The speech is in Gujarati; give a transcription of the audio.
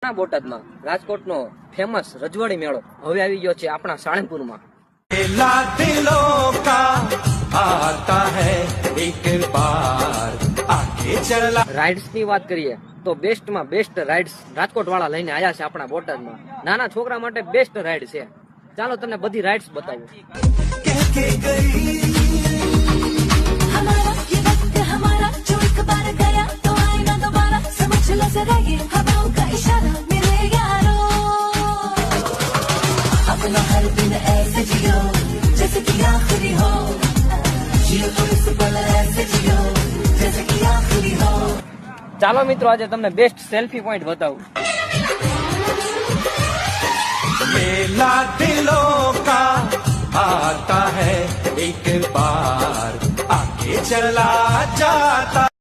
બોટાદમાં રાજકોટનો ફેમસ રજવાડી મેળો હવે આવી ગયો છે આપણા સાળંગપુરમાં। રાઇડ્સ ની વાત કરીએ તો બેસ્ટમાં બેસ્ટ રાઇડ્સ રાજકોટ વાળા લઈને આવ્યા છે આપણા બોટાદમાં। નાના છોકરા માટે બેસ્ટ રાઇડ છે। ચાલો તમને બધી રાઇડ્સ બતાવું। अपना हर दिन ऐसे जियो जैसे कि आखिरी हो, जियो तो इस पल ऐसे जियो जैसे कि आखिरी हो। ચાલો મિત્રો આજે તમને બેસ્ટ સેલ્ફી પોઈન્ટ બતાવું। मेला दिलों का आता है एक बार आके चला जाता।